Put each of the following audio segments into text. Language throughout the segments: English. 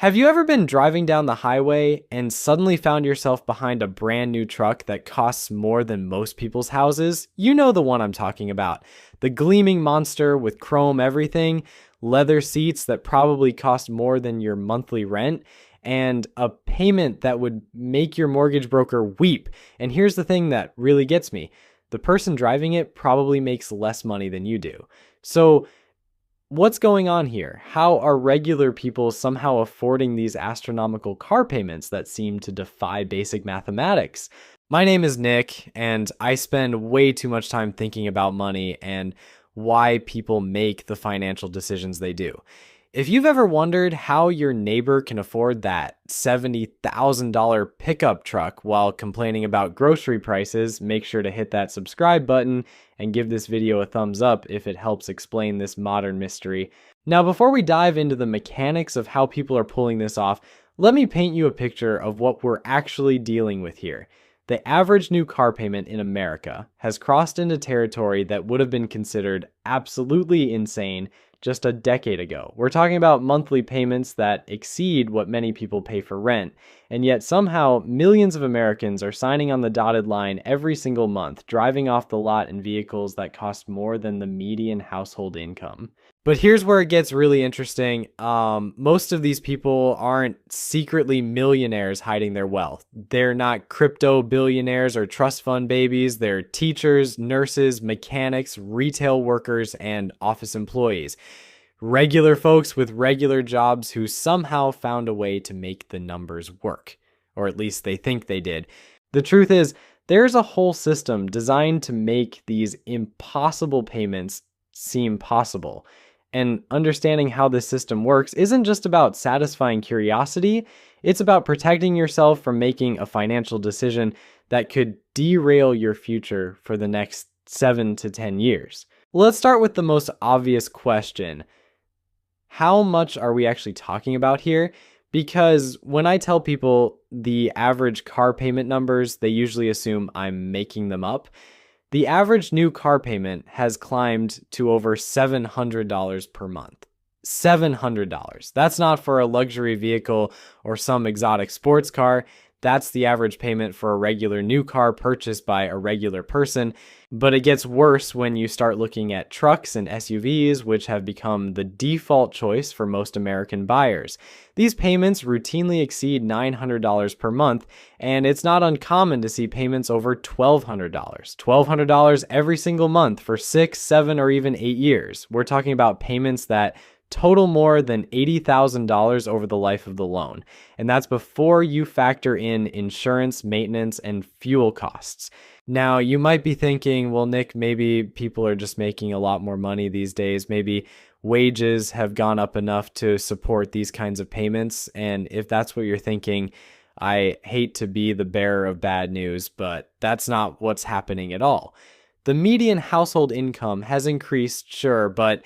Have you ever been driving down the highway and suddenly found yourself behind a brand new truck that costs more than most people's houses? You know the one I'm talking about. The gleaming monster with chrome everything, leather seats that probably cost more than your monthly rent, and a payment that would make your mortgage broker weep. And here's the thing that really gets me. The person driving it probably makes less money than you do. So, what's going on here? How are regular people somehow affording these astronomical car payments that seem to defy basic mathematics? My name is Nick, and I spend way too much time thinking about money and why people make the financial decisions they do. If you've ever wondered how your neighbor can afford that $70,000 pickup truck while complaining about grocery prices, make sure to hit that subscribe button and give this video a thumbs up if it helps explain this modern mystery. Now, before we dive into the mechanics of how people are pulling this off, let me paint you a picture of what we're actually dealing with here. The average new car payment in America has crossed into territory that would have been considered absolutely insane just a decade ago. We're talking about monthly payments that exceed what many people pay for rent, and yet somehow millions of Americans are signing on the dotted line every single month, driving off the lot in vehicles that cost more than the median household income. But here's where it gets really interesting. Most of these people aren't secretly millionaires hiding their wealth. They're not crypto billionaires or trust fund babies. They're teachers, nurses, mechanics, retail workers, and office employees. Regular folks with regular jobs who somehow found a way to make the numbers work. Or at least they think they did. The truth is, there's a whole system designed to make these impossible payments seem possible. And understanding how this system works isn't just about satisfying curiosity, it's about protecting yourself from making a financial decision that could derail your future for the next 7 to 10 years. Let's start with the most obvious question. How much are we actually talking about here? Because when I tell people the average car payment numbers, they usually assume I'm making them up. The average new car payment has climbed to over $700 per month. $700. That's not for a luxury vehicle or some exotic sports car. That's the average payment for a regular new car purchased by a regular person. But it gets worse when you start looking at trucks and SUVs, which have become the default choice for most American buyers. These payments routinely exceed $900 per month, and it's not uncommon to see payments over $1,200. $1,200 every single month for 6, 7, or even 8 years. We're talking about payments that total more than $80,000 over the life of the loan. And that's before you factor in insurance, maintenance, and fuel costs. Now, you might be thinking, well, Nick, maybe people are just making a lot more money these days. Maybe wages have gone up enough to support these kinds of payments. And if that's what you're thinking, I hate to be the bearer of bad news, but that's not what's happening at all. The median household income has increased, sure, but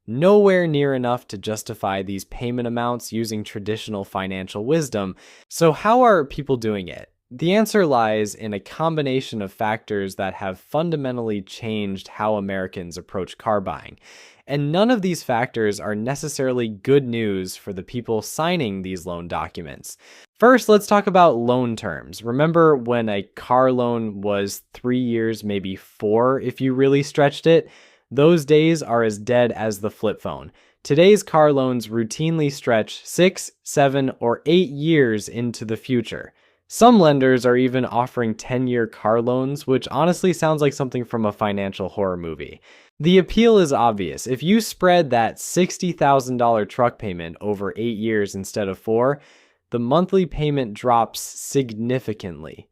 nowhere near enough to justify these payment amounts using traditional financial wisdom. So how are people doing it? The answer lies in a combination of factors that have fundamentally changed how Americans approach car buying. And none of these factors are necessarily good news for the people signing these loan documents. First, let's talk about loan terms. Remember when a car loan was 3 years, maybe 4 if you really stretched it? Those days are as dead as the flip phone. Today's car loans routinely stretch 6, 7, or 8 years into the future. Some lenders are even offering 10-year car loans, which honestly sounds like something from a financial horror movie. The appeal is obvious. If you spread that $60,000 truck payment over 8 years instead of 4, the monthly payment drops significantly.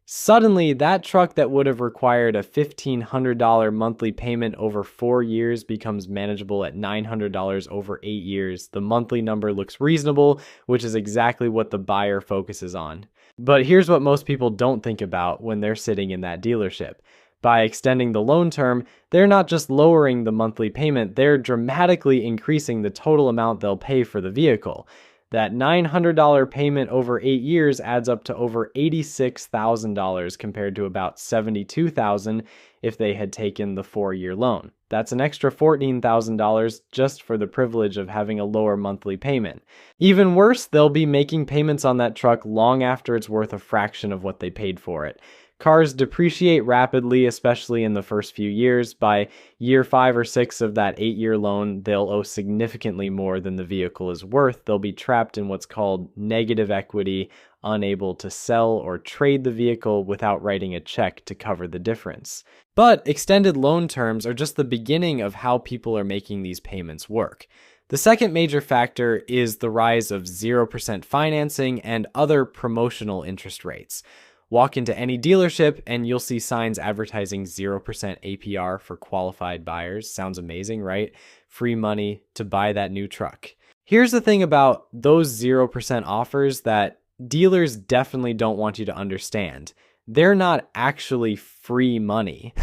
Suddenly, that truck that would have required a $1,500 monthly payment over 4 years becomes manageable at $900 over 8 years. The monthly number looks reasonable, which is exactly what the buyer focuses on. But here's what most people don't think about when they're sitting in that dealership. By extending the loan term, they're not just lowering the monthly payment, they're dramatically increasing the total amount they'll pay for the vehicle. That $900 payment over 8 years adds up to over $86,000 compared to about $72,000 if they had taken the 4-year loan. That's an extra $14,000 just for the privilege of having a lower monthly payment. Even worse, they'll be making payments on that truck long after it's worth a fraction of what they paid for it. Cars depreciate rapidly, especially in the first few years. By year 5 or 6 of that 8-year loan, they'll owe significantly more than the vehicle is worth. They'll be trapped in what's called negative equity, unable to sell or trade the vehicle without writing a check to cover the difference. But extended loan terms are just the beginning of how people are making these payments work. The second major factor is the rise of 0% financing and other promotional interest rates. Walk into any dealership and you'll see signs advertising 0% APR for qualified buyers. Sounds amazing, right? Free money to buy that new truck. Here's the thing about those 0% offers that dealers definitely don't want you to understand. They're not actually free money.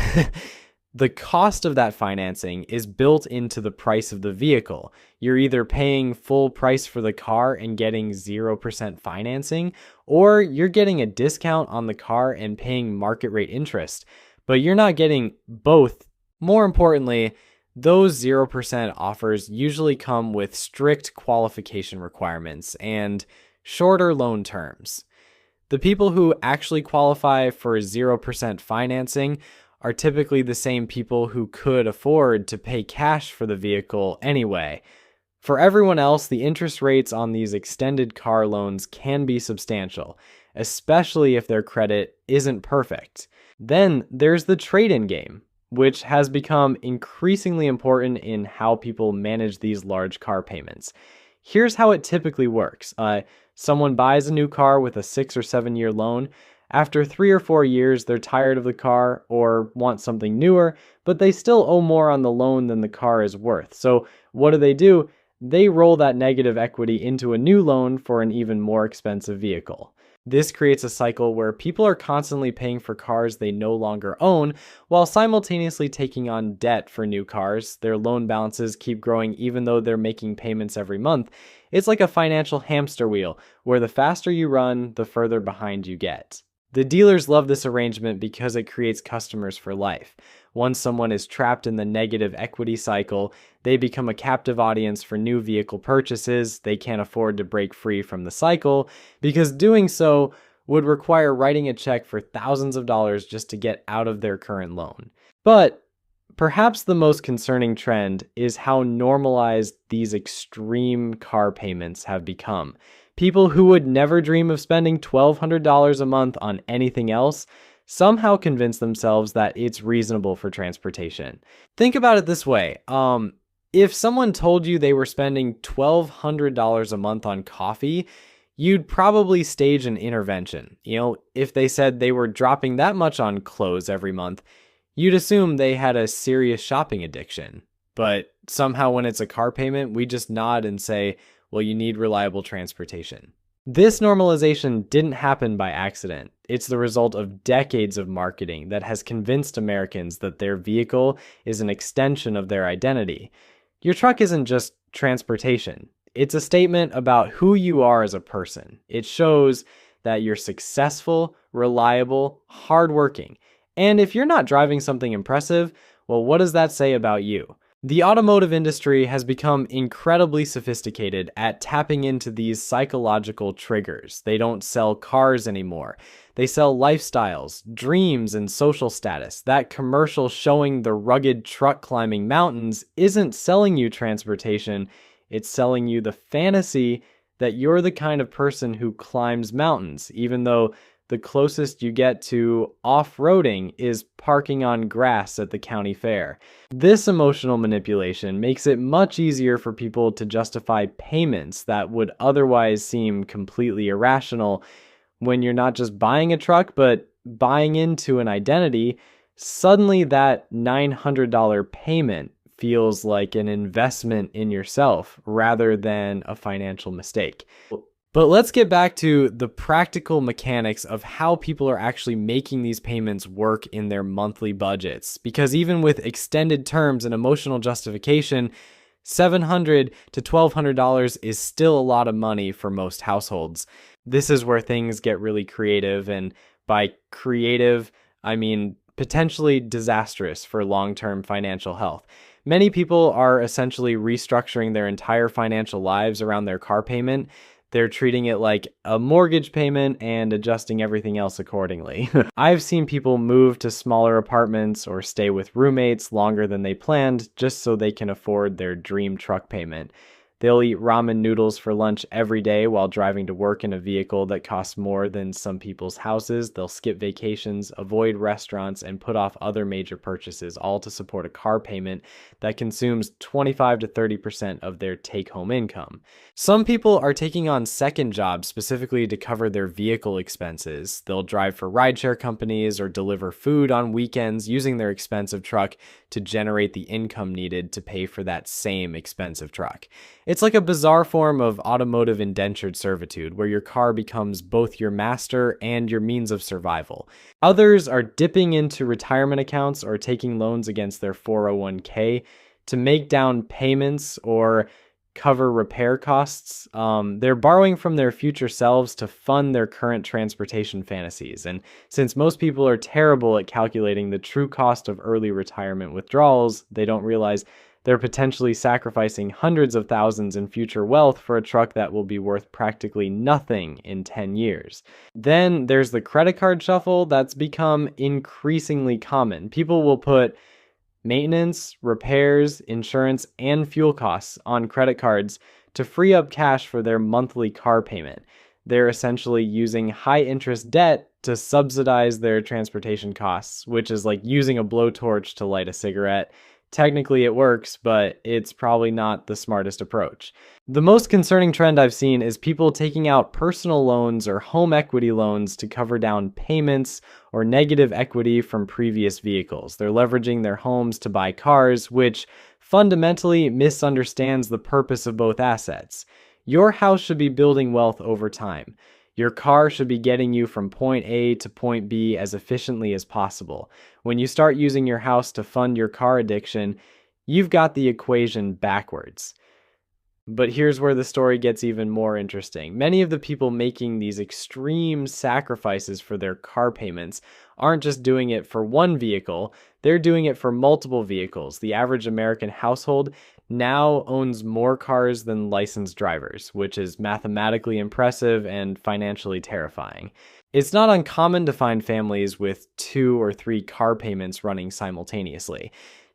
The cost of that financing is built into the price of the vehicle. You're either paying full price for the car and getting 0% financing, or you're getting a discount on the car and paying market rate interest. But you're not getting both. More importantly, those 0% offers usually come with strict qualification requirements and shorter loan terms. The people who actually qualify for 0% financing are typically the same people who could afford to pay cash for the vehicle anyway. For everyone else, the interest rates on these extended car loans can be substantial, especially if their credit isn't perfect. Then there's the trade-in game, which has become increasingly important in how people manage these large car payments. Here's how it typically works. Someone buys a new car with a 6 or 7 year loan. After 3 or 4 years, they're tired of the car or want something newer, but they still owe more on the loan than the car is worth. So what do? They roll that negative equity into a new loan for an even more expensive vehicle. This creates a cycle where people are constantly paying for cars they no longer own while simultaneously taking on debt for new cars. Their loan balances keep growing even though they're making payments every month. It's like a financial hamster wheel where the faster you run, the further behind you get. The dealers love this arrangement because it creates customers for life. Once someone is trapped in the negative equity cycle, they become a captive audience for new vehicle purchases. They can't afford to break free from the cycle because doing so would require writing a check for thousands of dollars just to get out of their current loan. But perhaps the most concerning trend is how normalized these extreme car payments have become. People who would never dream of spending $1,200 a month on anything else somehow convince themselves that it's reasonable for transportation. Think about it this way. If someone told you they were spending $1,200 a month on coffee, you'd probably stage an intervention. If they said they were dropping that much on clothes every month, you'd assume they had a serious shopping addiction. But somehow when it's a car payment, we just nod and say, well, you need reliable transportation. This normalization didn't happen by accident. It's the result of decades of marketing that has convinced Americans that their vehicle is an extension of their identity. Your truck isn't just transportation. It's a statement about who you are as a person. It shows that you're successful, reliable, hardworking. And if you're not driving something impressive, well, what does that say about you? The automotive industry has become incredibly sophisticated at tapping into these psychological triggers. They don't sell cars anymore. They sell lifestyles, dreams, and social status. That commercial showing the rugged truck climbing mountains isn't selling you transportation. It's selling you the fantasy that you're the kind of person who climbs mountains, even though the closest you get to off-roading is parking on grass at the county fair. This emotional manipulation makes it much easier for people to justify payments that would otherwise seem completely irrational. When you're not just buying a truck, but buying into an identity, suddenly that $900 payment feels like an investment in yourself rather than a financial mistake. But let's get back to the practical mechanics of how people are actually making these payments work in their monthly budgets. Because even with extended terms and emotional justification, $700 to $1,200 is still a lot of money for most households. This is where things get really creative, and by creative, I mean potentially disastrous for long-term financial health. Many people are essentially restructuring their entire financial lives around their car payment. They're treating it like a mortgage payment and adjusting everything else accordingly. I've seen people move to smaller apartments or stay with roommates longer than they planned just so they can afford their dream truck payment. They'll eat ramen noodles for lunch every day while driving to work in a vehicle that costs more than some people's houses. They'll skip vacations, avoid restaurants, and put off other major purchases, all to support a car payment that consumes 25 to 30% of their take-home income. Some people are taking on second jobs specifically to cover their vehicle expenses. They'll drive for rideshare companies or deliver food on weekends using their expensive truck to generate the income needed to pay for that same expensive truck. It's like a bizarre form of automotive indentured servitude, where your car becomes both your master and your means of survival. Others are dipping into retirement accounts or taking loans against their 401k to make down payments or cover repair costs. They're borrowing from their future selves to fund their current transportation fantasies. And since most people are terrible at calculating the true cost of early retirement withdrawals, they don't realize they're potentially sacrificing hundreds of thousands in future wealth for a truck that will be worth practically nothing in 10 years. Then there's the credit card shuffle that's become increasingly common. People will put maintenance, repairs, insurance, and fuel costs on credit cards to free up cash for their monthly car payment. They're essentially using high interest debt to subsidize their transportation costs, which is like using a blowtorch to light a cigarette. Technically it works, but it's probably not the smartest approach. The most concerning trend I've seen is people taking out personal loans or home equity loans to cover down payments or negative equity from previous vehicles. They're leveraging their homes to buy cars, which fundamentally misunderstands the purpose of both assets. Your house should be building wealth over time. Your car should be getting you from point A to point B as efficiently as possible. When you start using your house to fund your car addiction, you've got the equation backwards. But here's where the story gets even more interesting. Many of the people making these extreme sacrifices for their car payments aren't just doing it for one vehicle, they're doing it for multiple vehicles. The average American household now owns more cars than licensed drivers, which is mathematically impressive and financially terrifying. It's not uncommon to find families with 2 or 3 car payments running simultaneously.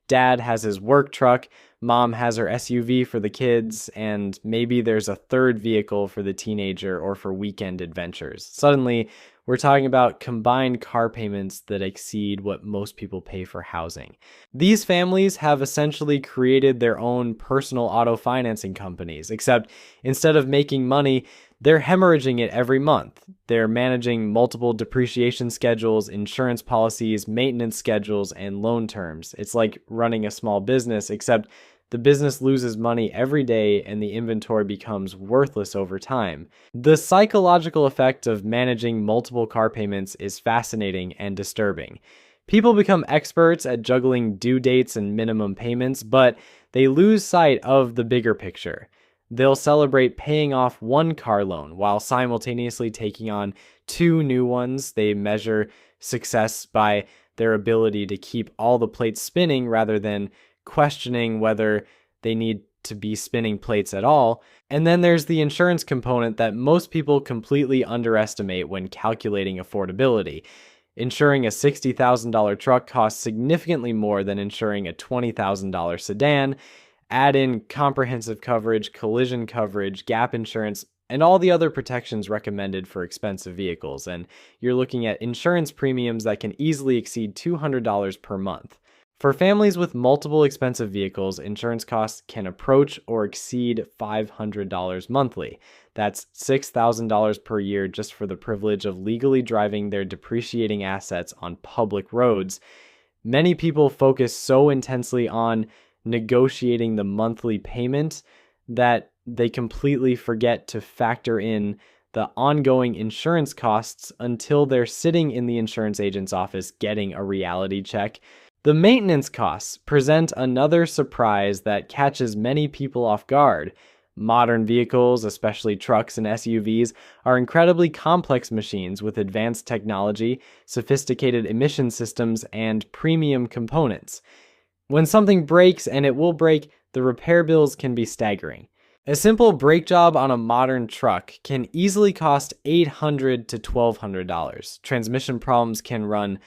Dad has his work truck, mom has her SUV for the kids, and maybe there's a third vehicle for the teenager or for weekend adventures. Suddenly, we're talking about combined car payments that exceed what most people pay for housing. These families have essentially created their own personal auto financing companies, except instead of making money, they're hemorrhaging it every month. They're managing multiple depreciation schedules, insurance policies, maintenance schedules, and loan terms. It's like running a small business, except the business loses money every day and the inventory becomes worthless over time. The psychological effect of managing multiple car payments is fascinating and disturbing. People become experts at juggling due dates and minimum payments, but they lose sight of the bigger picture. They'll celebrate paying off one car loan while simultaneously taking on 2 new ones. They measure success by their ability to keep all the plates spinning rather than questioning whether they need to be spinning plates at all. And then there's the insurance component that most people completely underestimate when calculating affordability. Insuring a $60,000 truck costs significantly more than insuring a $20,000 sedan. Add in comprehensive coverage, collision coverage, gap insurance, and all the other protections recommended for expensive vehicles, and you're looking at insurance premiums that can easily exceed $200 per month. For families with multiple expensive vehicles, insurance costs can approach or exceed $500 monthly. That's $6,000 per year just for the privilege of legally driving their depreciating assets on public roads. Many people focus so intensely on negotiating the monthly payment that they completely forget to factor in the ongoing insurance costs until they're sitting in the insurance agent's office getting a reality check. The maintenance costs present another surprise that catches many people off guard. Modern vehicles, especially trucks and SUVs, are incredibly complex machines with advanced technology, sophisticated emission systems, and premium components. When something breaks, and it will break, the repair bills can be staggering. A simple brake job on a modern truck can easily cost $800 to $1,200. Transmission problems can run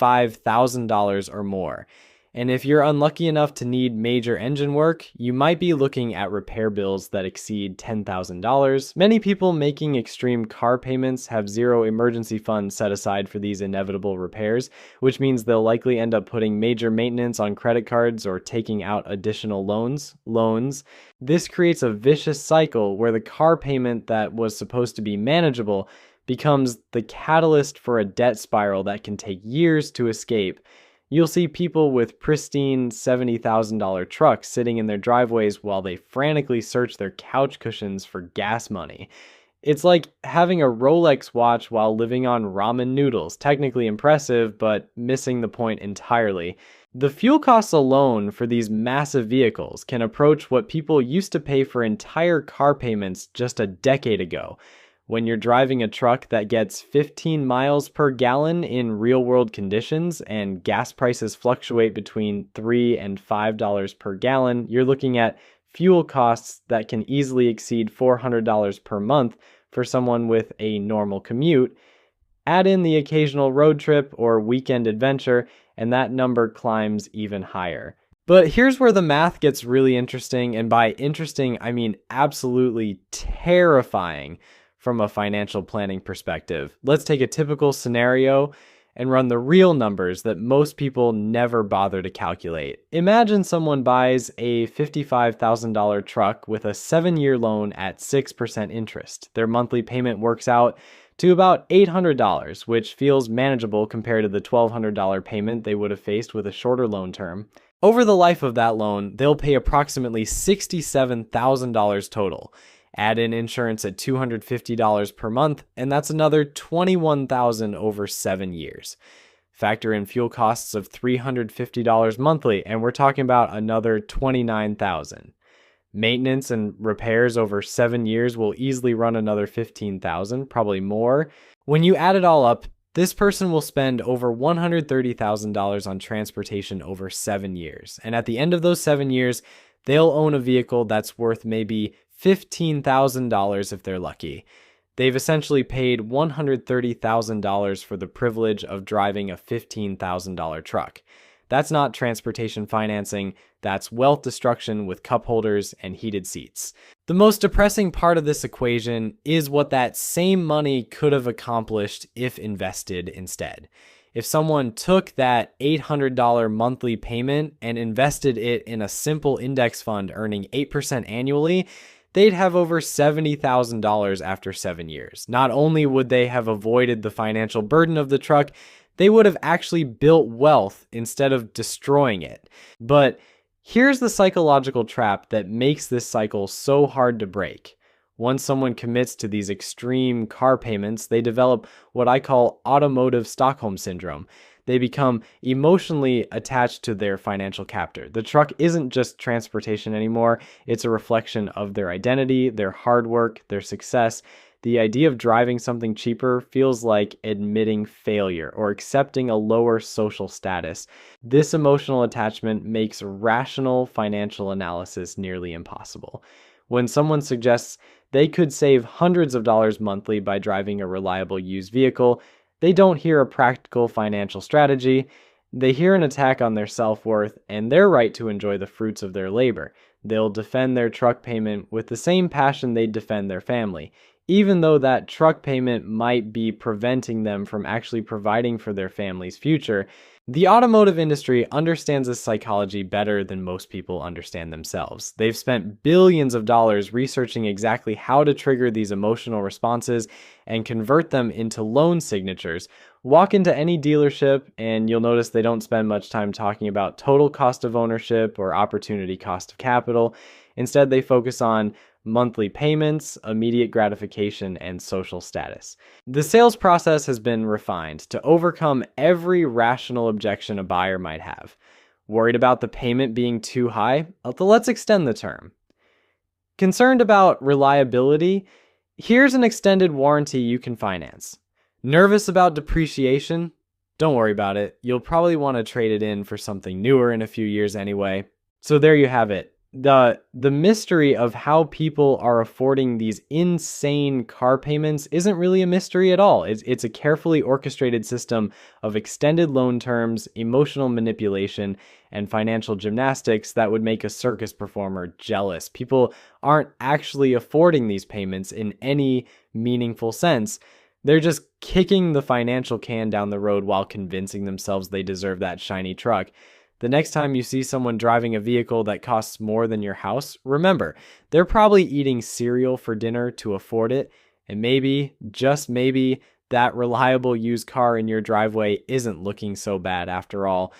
$5,000 or more. And if you're unlucky enough to need major engine work, you might be looking at repair bills that exceed $10,000. Many people making extreme car payments have zero emergency funds set aside for these inevitable repairs, which means they'll likely end up putting major maintenance on credit cards or taking out additional loans. This creates a vicious cycle where the car payment that was supposed to be manageable becomes the catalyst for a debt spiral that can take years to escape. You'll see people with pristine $70,000 trucks sitting in their driveways while they frantically search their couch cushions for gas money. It's like having a Rolex watch while living on ramen noodles. Technically impressive, but missing the point entirely. The fuel costs alone for these massive vehicles can approach what people used to pay for entire car payments just a decade ago. When you're driving a truck that gets 15 miles per gallon in real-world conditions and gas prices fluctuate between $3 and $5 per gallon, you're looking at fuel costs that can easily exceed $400 per month for someone with a normal commute. Add in the occasional road trip or weekend adventure, and that number climbs even higher. But here's where the math gets really interesting, and by interesting, I mean absolutely terrifying. From a financial planning perspective, let's take a typical scenario and run the real numbers that most people never bother to calculate. Imagine someone buys a $55,000 truck with a 7-year loan at 6% interest. Their monthly payment works out to about $800, which feels manageable compared to the $1,200 payment they would have faced with a shorter loan term. Over the life of that loan, they'll pay approximately $67,000 total. Add in insurance at $250 per month, and that's another $21,000 over 7 years. Factor in fuel costs of $350 monthly, and we're talking about another $29,000. Maintenance and repairs over 7 years will easily run another $15,000, probably more. When you add it all up, this person will spend over $130,000 on transportation over 7 years. And at the end of those 7 years, they'll own a vehicle that's worth maybe $15,000 if they're lucky. They've essentially paid $130,000 for the privilege of driving a $15,000 truck. That's not transportation financing, that's wealth destruction with cup holders and heated seats. The most depressing part of this equation is what that same money could have accomplished if invested instead. If someone took that $800 monthly payment and invested it in a simple index fund earning 8% annually, they'd have over $70,000 after 7 years. Not only would they have avoided the financial burden of the truck, they would have actually built wealth instead of destroying it. But here's the psychological trap that makes this cycle so hard to break. Once someone commits to these extreme car payments, they develop what I call automotive Stockholm syndrome. They become emotionally attached to their financial captor. The truck isn't just transportation anymore. It's a reflection of their identity, their hard work, their success. The idea of driving something cheaper feels like admitting failure or accepting a lower social status. This emotional attachment makes rational financial analysis nearly impossible. When someone suggests they could save hundreds of dollars monthly by driving a reliable used vehicle, they don't hear a practical financial strategy. They hear an attack on their self-worth and their right to enjoy the fruits of their labor. They'll defend their truck payment with the same passion they'd defend their family, even though that truck payment might be preventing them from actually providing for their family's future. The automotive industry understands this psychology better than most people understand themselves. They've spent billions of dollars researching exactly how to trigger these emotional responses and convert them into loan signatures. Walk into any dealership and you'll notice they don't spend much time talking about total cost of ownership or opportunity cost of capital. Instead, they focus on monthly payments, immediate gratification, and social status. The sales process has been refined to overcome every rational objection a buyer might have. Worried about the payment being too high? Let's extend the term. Concerned about reliability? Here's an extended warranty you can finance. Nervous about depreciation? Don't worry about it. You'll probably want to trade it in for something newer in a few years anyway. So there you have it. The mystery of how people are affording these insane car payments isn't really a mystery at all. It's a carefully orchestrated system of extended loan terms, emotional manipulation, and financial gymnastics that would make a circus performer jealous. People aren't actually affording these payments in any meaningful sense. They're just kicking the financial can down the road while convincing themselves they deserve that shiny truck. The next time you see someone driving a vehicle that costs more than your house, remember, they're probably eating cereal for dinner to afford it, and maybe, just maybe, that reliable used car in your driveway isn't looking so bad after all.